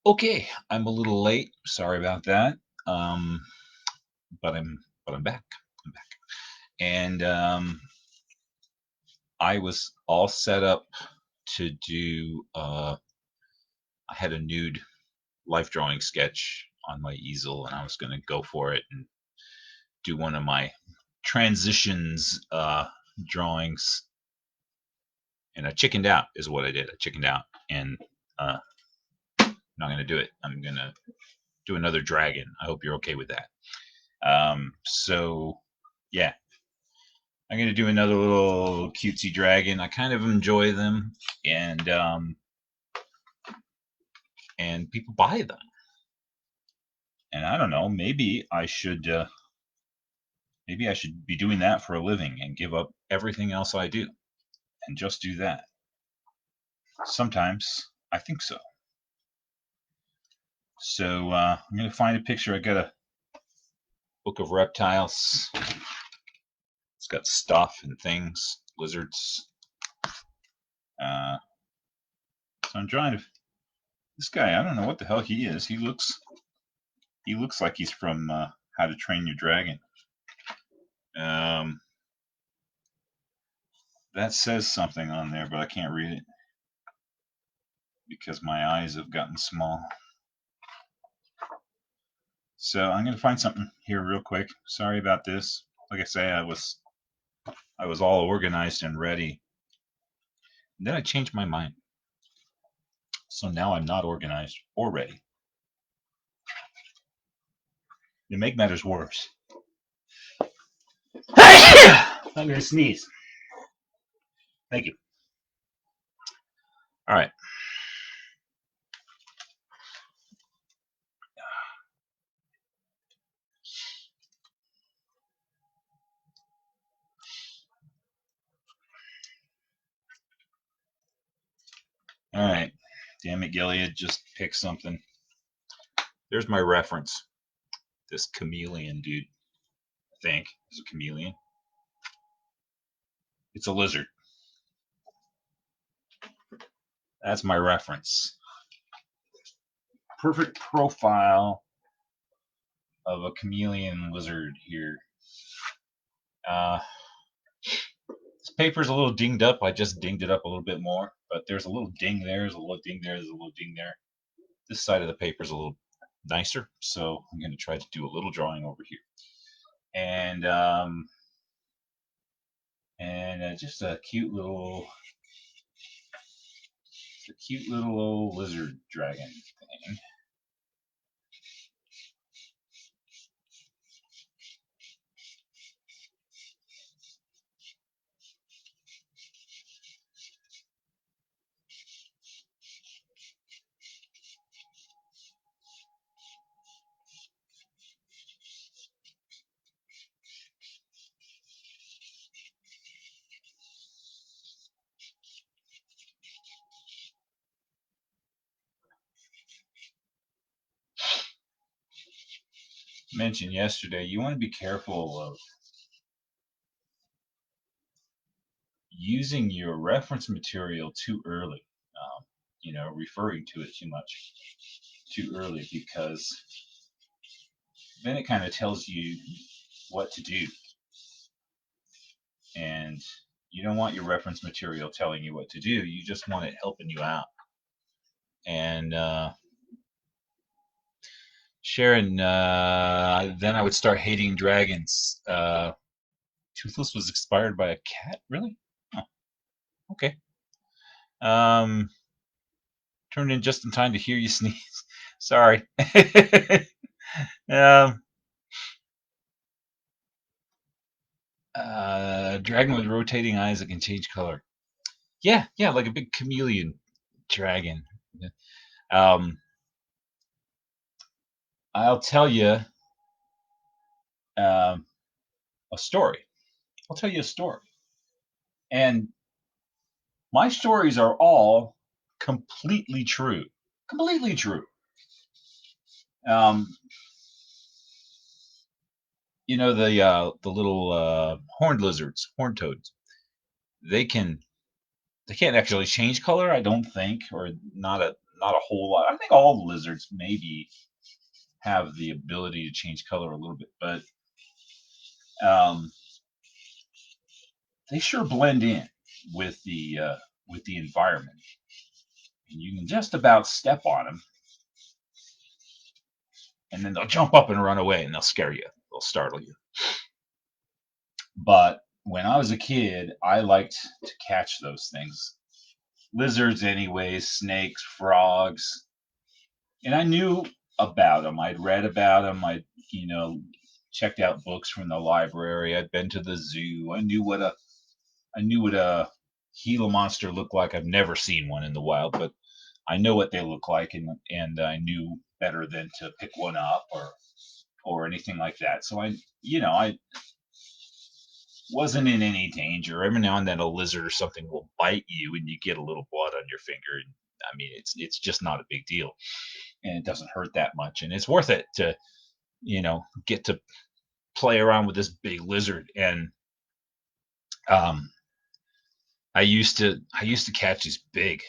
Okay, I'm a little late. Sorry about that. Um, but I'm back. I'm back, and I was all set up to do. I had a nude life drawing sketch on my easel, and I was going to go for it and do one of my transitions drawings. And I chickened out, is what I did. I chickened out, and I'm not going to do it. I'm going to do another dragon. I hope you're okay with that. So yeah, I'm gonna do another little cutesy dragon. I kind of enjoy them, and and people buy them. And I don't know, maybe I should be doing that for a living and give up everything else I do and just do that. Sometimes I think so. So I'm gonna find a picture. I got a book of reptiles. It's got stuff and things, lizards. Uh, so I'm trying to. This guy, I don't know what the hell he is. He looks like he's from How to Train Your Dragon. Um, that says something on there, but I can't read it because my eyes have gotten small. So I'm gonna find something here real quick. Sorry about this. Like I say, I was all organized and ready. And then I changed my mind. So now I'm not organized or ready. To make matters worse, I'm gonna sneeze. Thank you. All right. All right. Damn it, Gilead, just pick something. There's my reference. This chameleon dude, I think, is a chameleon. It's a lizard. That's my reference. Perfect profile of a chameleon lizard here. Uh, this paper's a little dinged up. I just dinged it up a little bit more, but there's a little ding there, there's a little ding there, there's a little ding there. This side of the paper's a little nicer, so I'm going to try to do a little drawing over here. And just a cute little old lizard dragon thing. Mentioned yesterday, you want to be careful of using your reference material too early. Referring to it too much too early, because then it kind of tells you what to do, and you don't want your reference material telling you what to do. You just want it helping you out. And Sharon, then I would start hating dragons. Toothless was inspired by a cat, really? Oh, okay. Um, Turned in just in time to hear you sneeze. Sorry. um, Dragon with rotating eyes that can change color. Yeah, yeah, like a big chameleon dragon. Um, I'll tell you um, a story. I'll tell you a story. And my stories are all completely true. Completely true. Um, the little horned lizards, horned toads. They can't actually change color, I don't think, or not a whole lot. think all lizards maybe have the ability to change color a little bit, but um, they sure blend in with the environment, and you can just about step on them, and then they'll jump up and run away, and they'll scare you, they'll startle you. But when I was a kid, I liked to catch those things, lizards, anyways, snakes, frogs, and I knew about them. I'd read about them. I'd checked out books from the library. I'd been to the zoo. I knew what a Gila monster looked like. I've never seen one in the wild, but I know what they look like, and I knew better than to pick one up or anything like that. So I wasn't in any danger. Every now and then a lizard or something will bite you, and you get a little blood on your finger. And I mean, it's just not a big deal, and it doesn't hurt that much, and it's worth it to get to play around with this big lizard. And um, I used to catch these big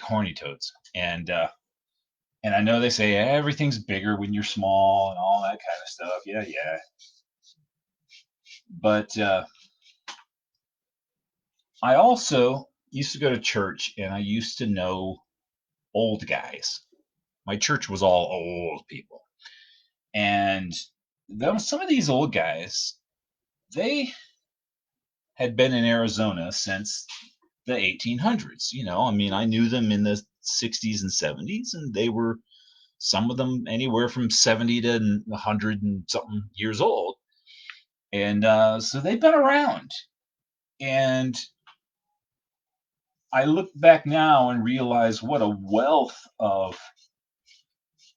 horny toads, and I know they say everything's bigger when you're small and all that kind of stuff. Yeah, yeah. But I also used to go to church, and I used to know old guys. My church was all old people, and some of these old guys, they had been in Arizona since the 1800s. I mean, I knew them in the 60s and 70s, and they were, some of them, anywhere from 70 to 100 and something years old. And so they've been around. And I look back now and realize what a wealth of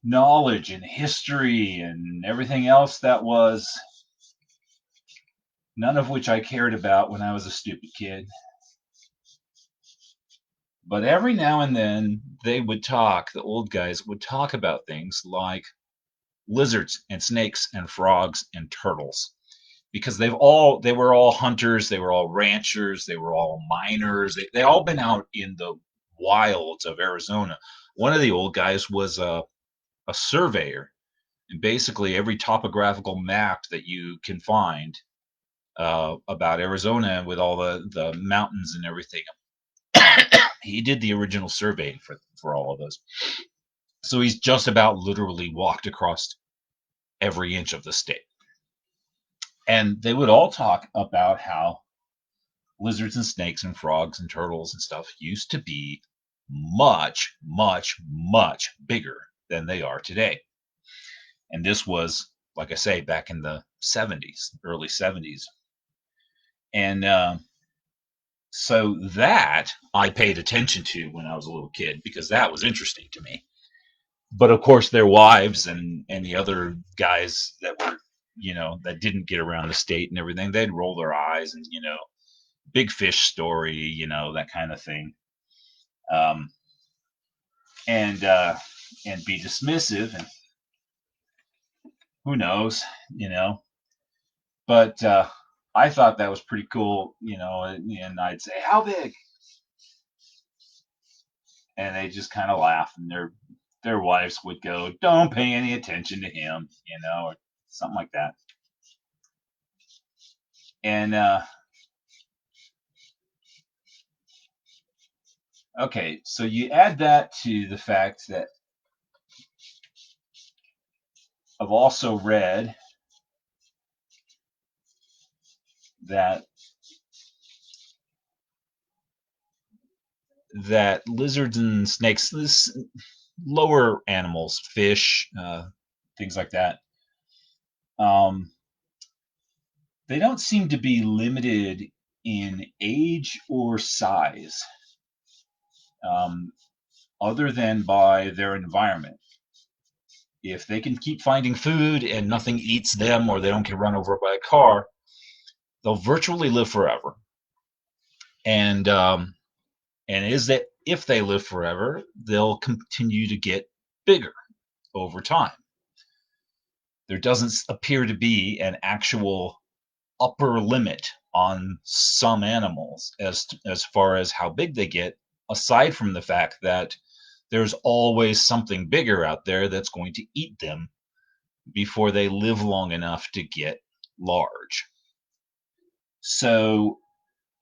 knowledge and history and everything else that was, none of which I cared about when I was a stupid kid. But every now and then the old guys would talk about things like lizards and snakes and frogs and turtles, because they were all hunters, they were all ranchers, they were all miners. They all been out in the wilds of Arizona. One of the old guys was a surveyor, and basically every topographical map that you can find about Arizona with all the mountains and everything, he did the original surveying for all of those. So he's just about literally walked across every inch of the state. And they would all talk about how lizards and snakes and frogs and turtles and stuff used to be much, much, much bigger than they are today. And this was, like I say, back in the 70s, early 70s. And so that I paid attention to when I was a little kid, because that was interesting to me. But of course, their wives and the other guys that were, that didn't get around the state and everything, they'd roll their eyes and, big fish story, that kind of thing. Um, and be dismissive, and who knows, you know. But I thought that was pretty cool, and I'd say, "How big?" And they just kind of laugh, and their wives would go, "Don't pay any attention to him," or something like that. And okay, so you add that to the fact that I've also read that lizards and snakes, this lower animals, fish, things like that, um, they don't seem to be limited in age or size, um, other than by their environment. If they can keep finding food and nothing eats them, or they don't get run over by a car, they'll virtually live forever. And is that if they live forever, they'll continue to get bigger over time. There doesn't appear to be an actual upper limit on some animals as far as how big they get, aside from the fact that there's always something bigger out there that's going to eat them before they live long enough to get large. So,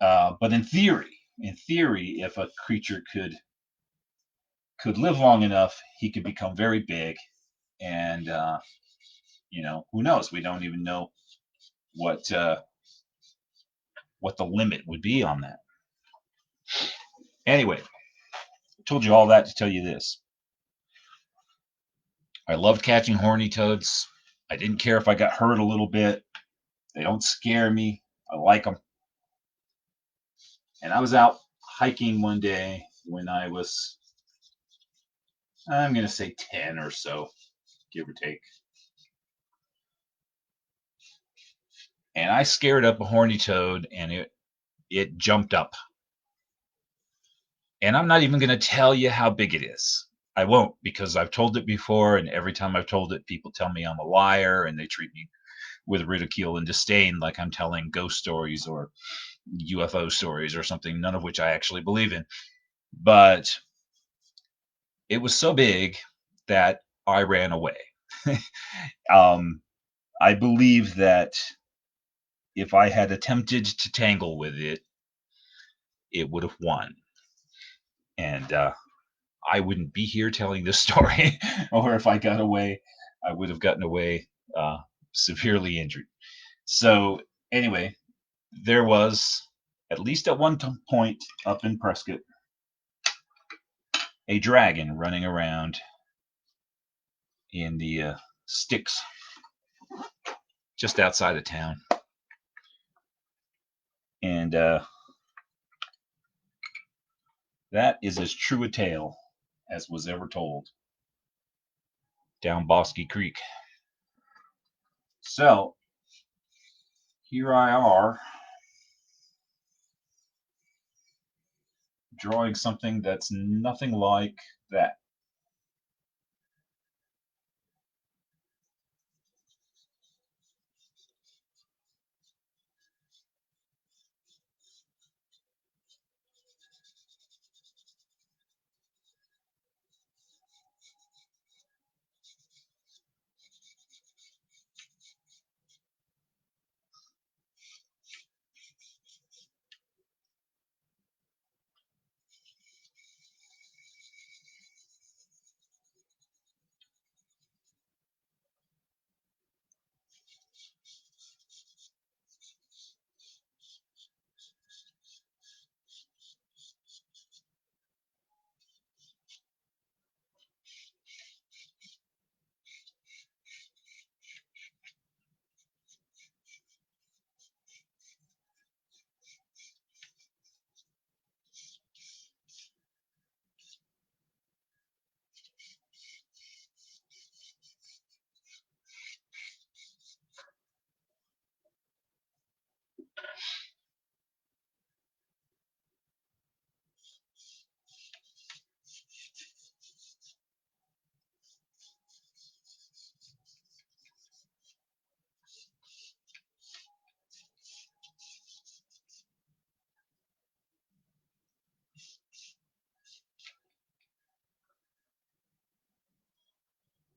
but in theory, if a creature could live long enough, he could become very big, and who knows? We don't even know what what the limit would be on that. Anyway, I told you all that to tell you this. I loved catching horny toads. I didn't care if I got hurt a little bit. They don't scare me. I like them. And I was out hiking one day when I was, I'm going to say 10 or so, give or take. And I scared up a horny toad, and it jumped up. And I'm not even going to tell you how big it is. I won't, because I've told it before, and every time I've told it, people tell me I'm a liar, and they treat me with ridicule and disdain like I'm telling ghost stories or UFO stories or something, none of which I actually believe in. But it was so big that I ran away. um, I believe that if I had attempted to tangle with it, it would have won. And I wouldn't be here telling this story. Or if I got away, I would have gotten away severely injured. So, anyway, there was, at least at one point up in Prescott, a dragon running around in the sticks just outside of town. And that is as true a tale as was ever told down Bosky Creek. So, here I are, drawing something that's nothing like that.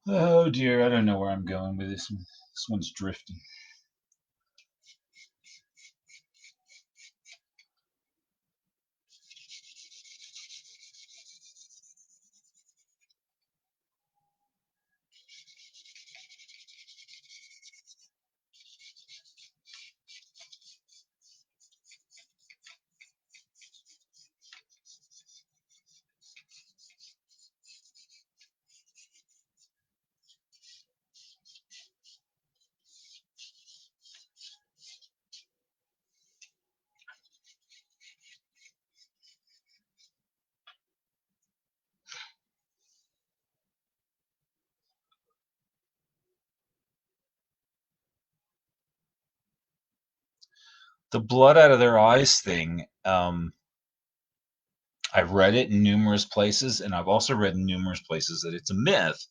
Oh dear, I don't know where I'm going with this one. This one's drifting. The blood out of their eyes thing, I've read it in numerous places, and I've also read in numerous places that it's a myth.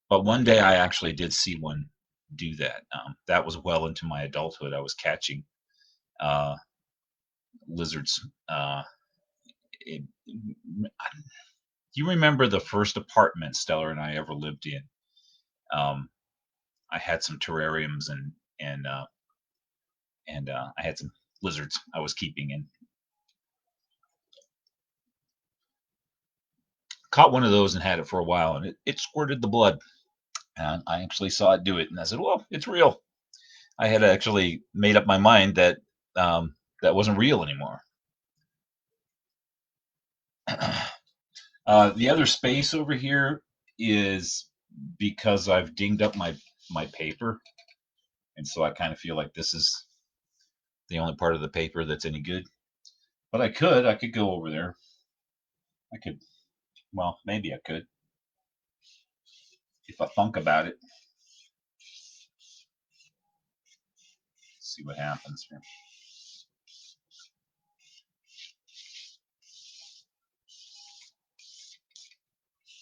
But one day I actually did see one do that. That was well into my adulthood. I was catching uh, lizards. It, Do you remember the first apartment Stellar and I ever lived in? Um, I had some terrariums and I had some lizards I was keeping and caught one of those and had it for a while and it squirted the blood. And I actually saw it do it and I said, well, it's real. I had actually made up my mind that that wasn't real anymore. The other space over here is because I've dinged up my paper, and so I kind of feel like this is the only part of the paper that's any good. But I could go over there. I could, well, maybe I could if I thunk about it. See what happens here.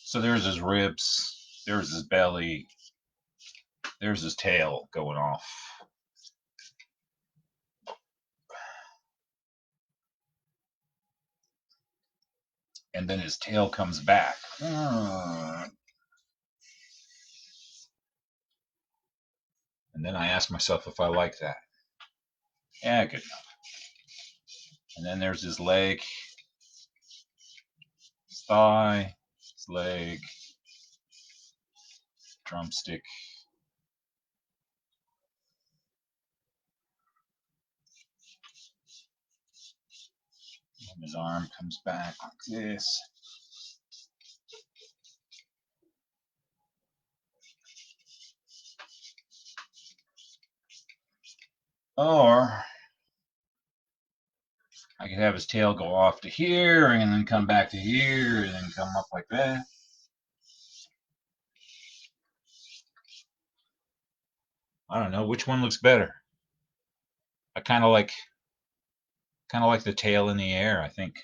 So there's his ribs, there's his belly, there's his tail going off. And then his tail comes back. And then I ask myself if I like that. Yeah, good enough. And then there's his leg, his thigh, his leg, drumstick. And his arm comes back like this. Or I could have his tail go off to here and then come back to here and then come up like that. I don't know which one looks better. I kind of like the tail in the air, I think.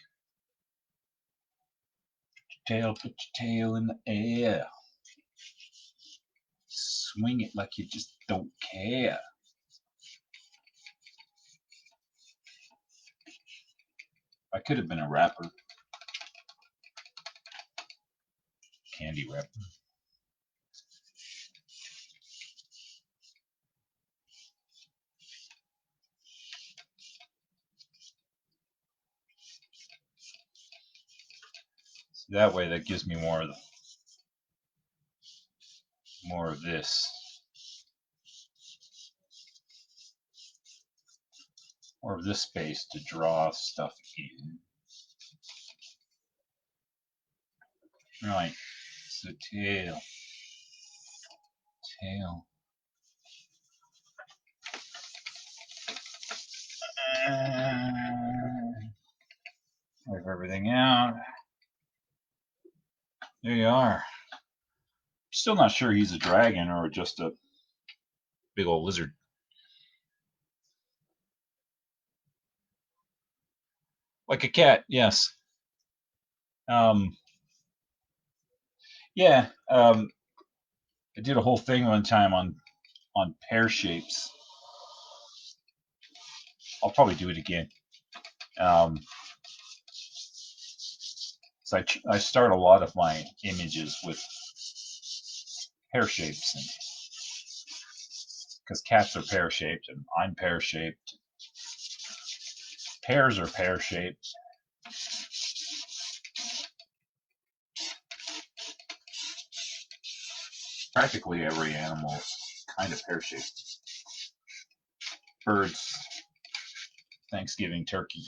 Tail, put your tail in the air. Swing it like you just don't care. I could have been a rapper. Candy rapper. So that way that gives me more of this. More of this space to draw stuff in. Right. So tail. Tail. Wipe everything out. There you are. Still not sure he's a dragon or just a big old lizard. Like a cat, yes. Um, yeah. I did a whole thing one time on pear shapes. I'll probably do it again. So I start a lot of my images with pear shapes, because cats are pear shaped and I'm pear shaped. Pears are pear shaped. Practically every animal is kind of pear shaped. Birds, Thanksgiving turkey.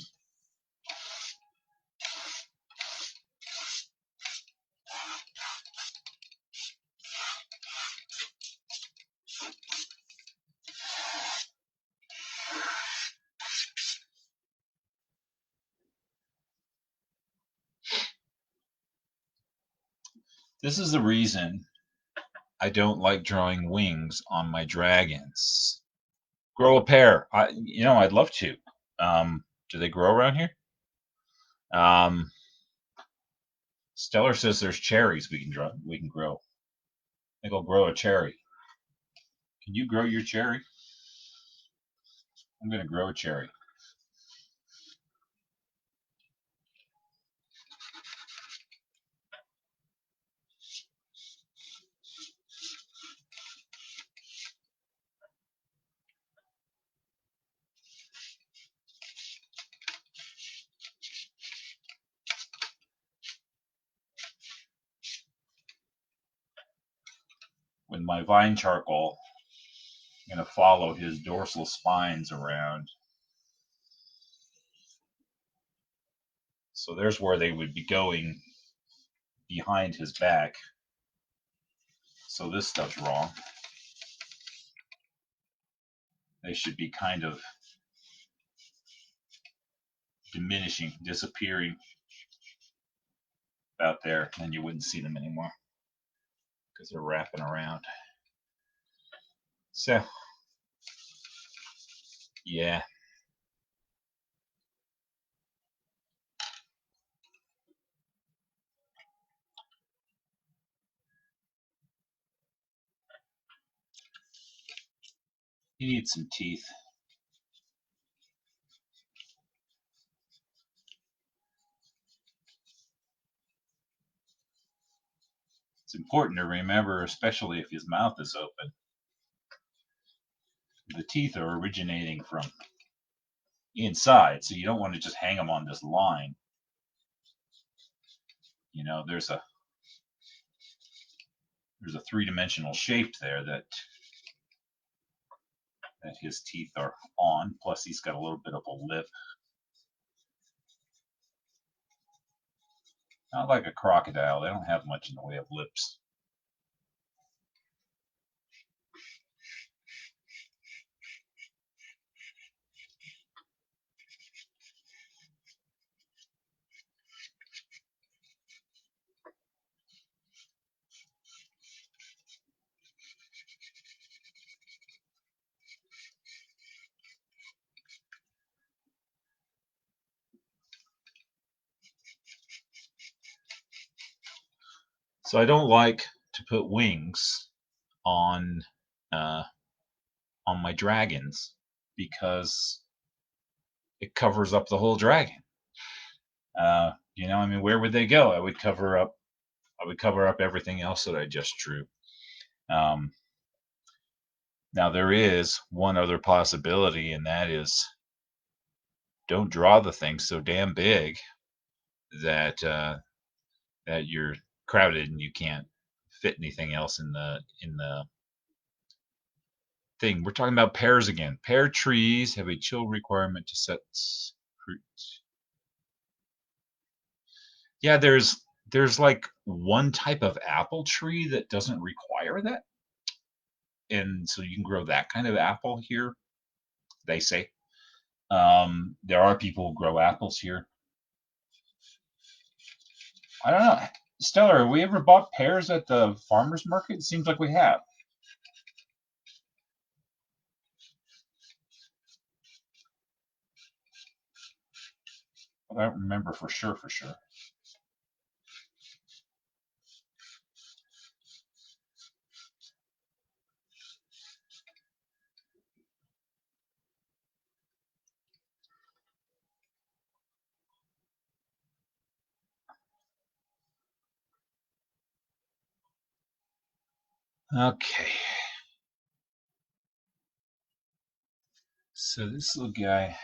This is the reason I don't like drawing wings on my dragons. Grow a pair. I'd love to. Do they grow around here? Um, Stellar says there's cherries we can draw. We can grow. I think I'll grow a cherry. Can you grow your cherry? I'm gonna grow a cherry. with my vine charcoal, I'm going to follow his dorsal spines around. So there's where they would be going behind his back. So this stuff's wrong. They should be kind of diminishing, disappearing out there, and you wouldn't see them anymore because they're wrapping around. So, yeah. He needs some teeth. It's important to remember, especially if his mouth is open, the teeth are originating from inside, so you don't want to just hang them on this line. You know, there's a three-dimensional shape there that his teeth are on. Plus, he's got a little bit of a lip, not like a crocodile. They don't have much in the way of lips. So I don't like to put wings on uh, on my dragons because it covers up the whole dragon. You know, I mean, where would they go? I would cover up everything else that I just drew. Um, Now there is one other possibility, and that is don't draw the thing so damn big that that you're crowded and you can't fit anything else in the thing. We're talking about pears again. Pear trees have a chill requirement to set fruit. Yeah, there's like one type of apple tree that doesn't require that, and so you can grow that kind of apple here. They say there are people who grow apples here. I don't know. Stellar, have we ever bought pears at the farmer's market? It seems like we have. But I don't remember for sure, for sure. Okay. So this little guy,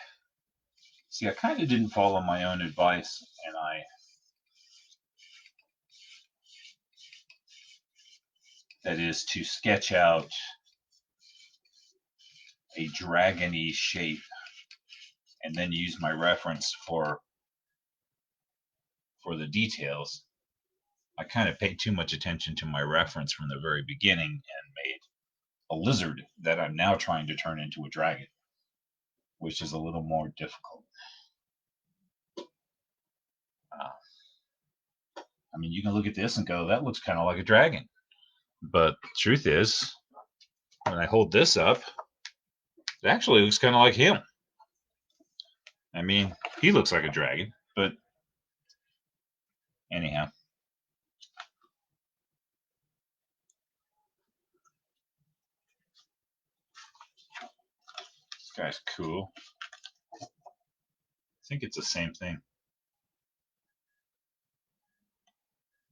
see, I kind of didn't follow my own advice, and that is to sketch out a dragony shape and then use my reference for the details. I kind of paid too much attention to my reference from the very beginning and made a lizard that I'm now trying to turn into a dragon, which is a little more difficult. Uh, I mean, you can look at this and go, that looks kind of like a dragon. But the truth is, when I hold this up, it actually looks kind of like him. I mean, he looks like a dragon, but anyhow. This guy's cool. I think it's the same thing.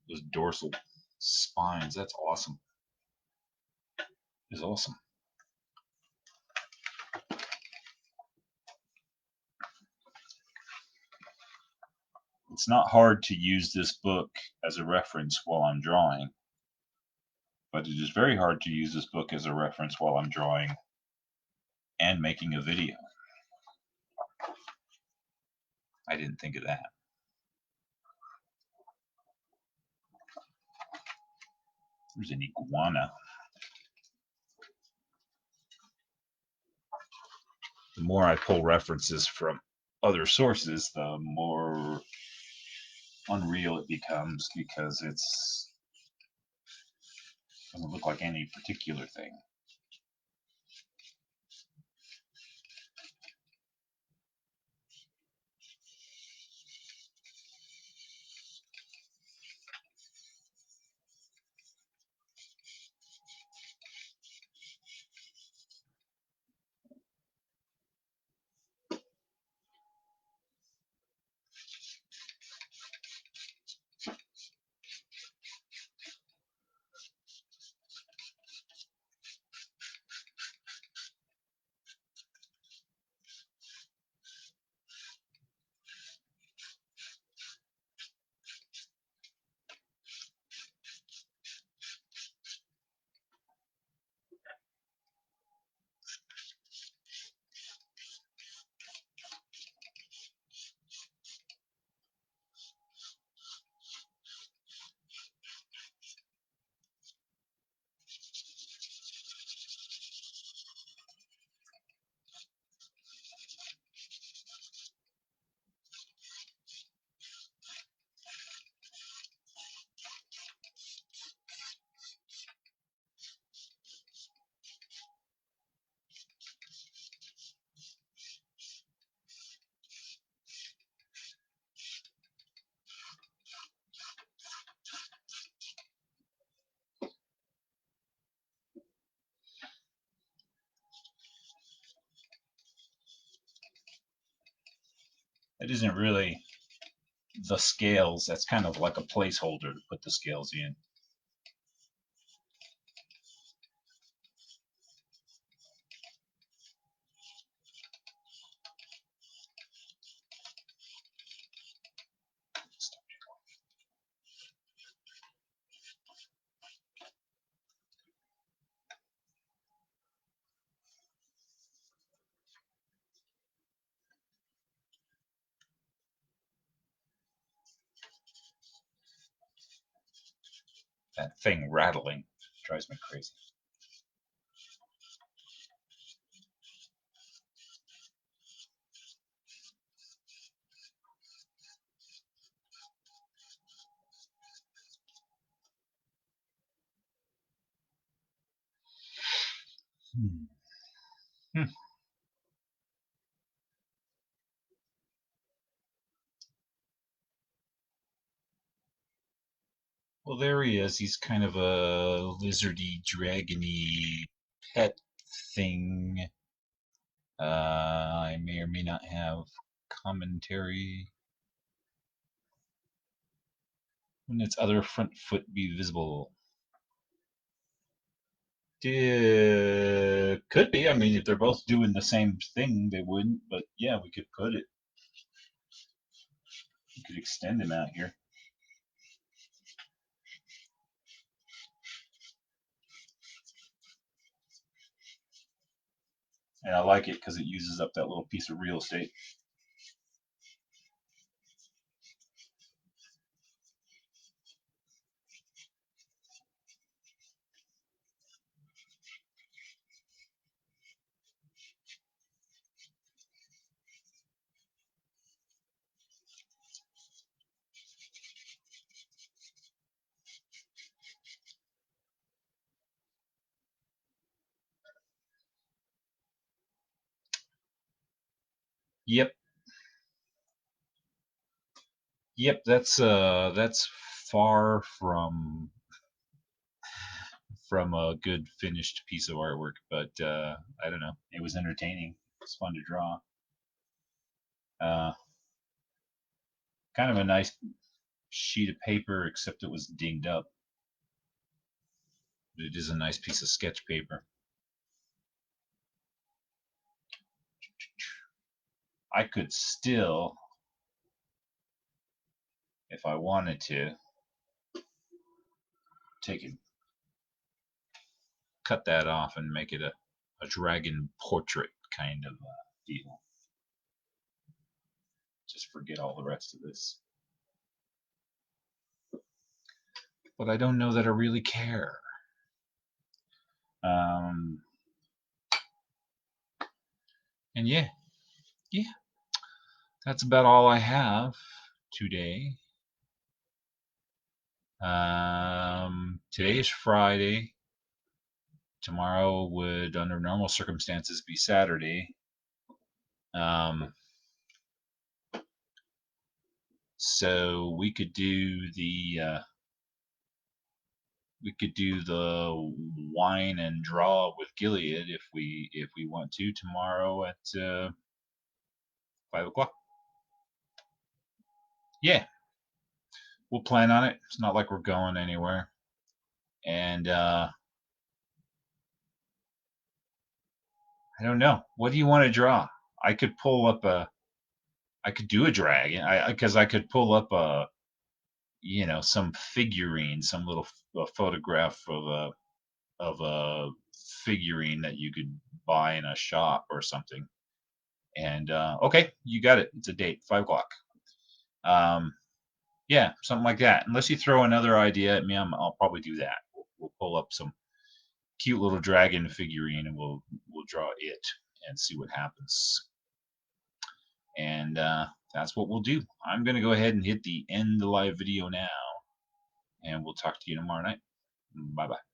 Those dorsal spines, that's awesome. Is awesome. It's not hard to use this book as a reference while I'm drawing, but it is very hard to use this book as a reference while I'm drawing and making a video. I didn't think of that. There's an iguana. The more I pull references from other sources, the more unreal it becomes because it doesn't look like any particular thing. It isn't really the scales. That's kind of like a placeholder to put the scales in. That thing rattling drives me crazy. Hmm. Hmm. Well, there he is. He's kind of a lizardy, dragony pet thing. I may or may not have commentary. When its other front foot be visible. Could be. I mean, if they're both doing the same thing, they wouldn't. But yeah, we could put it. We could extend him out here. And I like it because it uses up that little piece of real estate. Yep, yep. That's far from a good finished piece of artwork, but I don't know. It was entertaining. It's fun to draw. Uh, Kind of a nice sheet of paper, except it was dinged up. But it is a nice piece of sketch paper. I could still, if I wanted to, take cut that off and make it a dragon portrait kind of deal. Just forget all the rest of this. But I don't know that I really care. And yeah, that's about all I have today. Today is Friday. Tomorrow would, under normal circumstances, be Saturday. So we could do the wine and draw with Gilead if we want to tomorrow at 5 o'clock. Yeah, we'll plan on it. It's not like we're going anywhere. And I don't know. What do you want to draw? I could pull up I could do a dragon. Because I could pull up some figurine, some little photograph of a figurine that you could buy in a shop or something. And okay, you got it. It's a date, 5 o'clock. Yeah, something like that. Unless you throw another idea at me, I'll probably do that. We'll pull up some cute little dragon figurine and we'll draw it and see what happens. And that's what we'll do. I'm gonna go ahead and hit the end the live video now, and we'll talk to you tomorrow night. Bye bye.